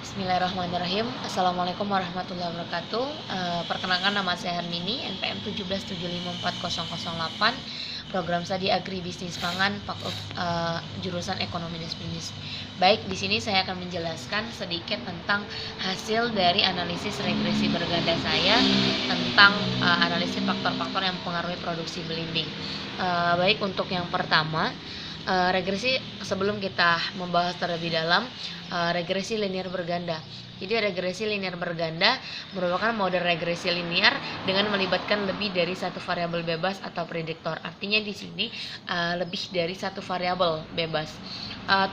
Bismillahirrahmanirrahim. Assalamualaikum warahmatullahi wabarakatuh. Perkenalkan, nama saya Hermini, NPM 1775408, program studi agribisnis pangan, jurusan ekonomi dan bisnis. Baik, di sini saya akan menjelaskan sedikit tentang hasil dari analisis regresi berganda saya tentang analisis faktor-faktor yang mempengaruhi produksi belimbing. Baik, untuk yang pertama, regresi, sebelum kita membahas terlebih dalam, regresi linear berganda. Jadi regresi linear berganda merupakan model regresi linear dengan melibatkan lebih dari satu variabel bebas atau prediktor. Artinya di sini lebih dari satu variabel bebas.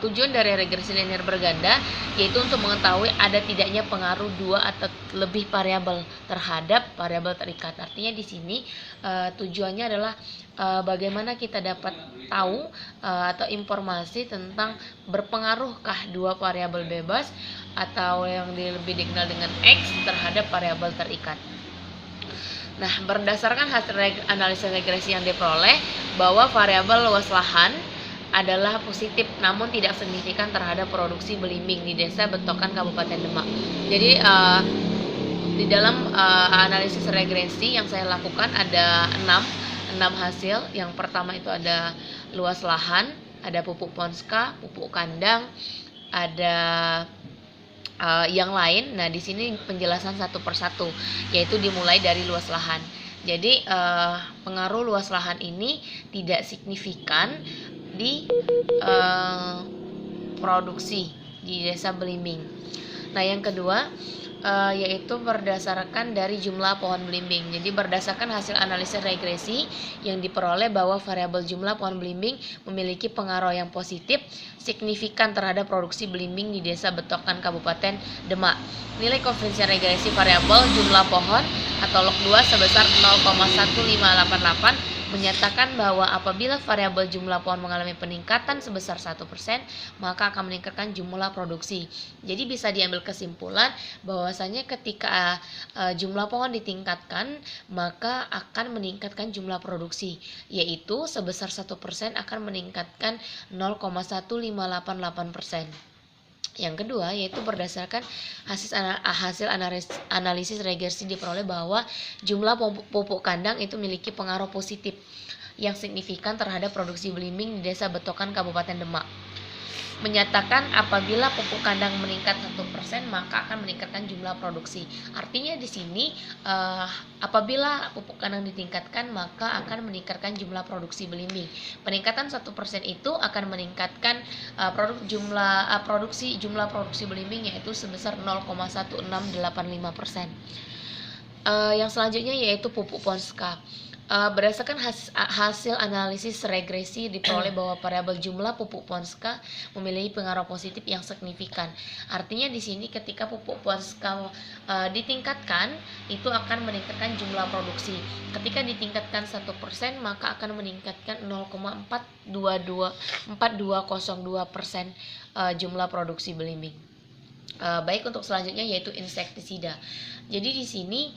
Tujuan dari regresi linear berganda yaitu untuk mengetahui ada tidaknya pengaruh dua atau lebih variabel terhadap variabel terikat. Artinya di sini tujuannya adalah bagaimana kita dapat tahu atau informasi tentang berpengaruhkah dua variabel bebas atau yang lebih dikenal dengan X terhadap variabel terikat. Nah, berdasarkan hasil analisis regresi yang diperoleh bahwa variabel luas lahan adalah positif namun tidak signifikan terhadap produksi belimbing di Desa Betokan, Kabupaten Demak. Jadi di dalam analisis regresi yang saya lakukan ada 6 hasil. Yang pertama itu ada luas lahan, ada pupuk ponska, pupuk kandang, ada yang lain. Nah, di sini penjelasan satu persatu, yaitu dimulai dari luas lahan. Jadi pengaruh luas lahan ini tidak signifikan di produksi di Desa Belimbing. Nah, yang kedua yaitu berdasarkan dari jumlah pohon belimbing. Jadi berdasarkan hasil analisis regresi yang diperoleh bahwa variabel jumlah pohon belimbing memiliki pengaruh yang positif signifikan terhadap produksi belimbing di Desa Betokan, Kabupaten Demak. Nilai koefisien regresi variabel jumlah pohon atau log 2 sebesar 0,1588 menyatakan bahwa apabila variabel jumlah pohon mengalami peningkatan sebesar 1%, maka akan meningkatkan jumlah produksi. Jadi bisa diambil kesimpulan bahwasanya ketika jumlah pohon ditingkatkan, maka akan meningkatkan jumlah produksi, yaitu sebesar 1% akan meningkatkan 0,1588%. Yang kedua yaitu berdasarkan hasil analisis regresi diperoleh bahwa jumlah pupuk kandang itu memiliki pengaruh positif yang signifikan terhadap produksi belimbing di Desa Betokan, Kabupaten Demak. Menyatakan apabila pupuk kandang meningkat 1% maka akan meningkatkan jumlah produksi. Artinya di sini apabila pupuk kandang ditingkatkan maka akan meningkatkan jumlah produksi belimbing. Peningkatan 1% itu akan meningkatkan jumlah produksi belimbing yaitu sebesar 0,1685%. Yang selanjutnya yaitu pupuk ponska. Berdasarkan hasil analisis regresi diperoleh bahwa variabel jumlah pupuk ponska memiliki pengaruh positif yang signifikan. Artinya di sini ketika pupuk ponska ditingkatkan itu akan meningkatkan jumlah produksi. Ketika ditingkatkan 1% maka akan meningkatkan 0,4202% jumlah produksi belimbing. Baik, untuk selanjutnya yaitu insektisida. Jadi di sini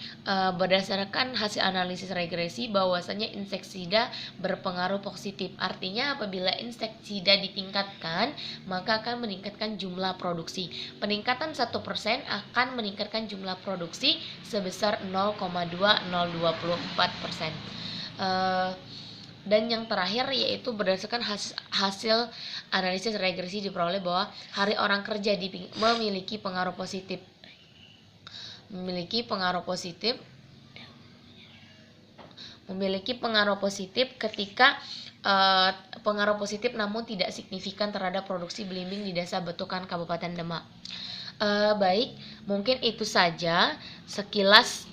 berdasarkan hasil analisis regresi bahwasanya insektisida berpengaruh positif. Artinya apabila insektisida ditingkatkan maka akan meningkatkan jumlah produksi. Peningkatan 1% akan meningkatkan jumlah produksi sebesar 0,2024%. Dan yang terakhir yaitu berdasarkan hasil analisis regresi diperoleh bahwa hari orang kerja memiliki pengaruh positif ketika pengaruh positif namun tidak signifikan terhadap produksi belimbing di Desa Betokan, Kabupaten Demak. Baik, mungkin itu saja sekilas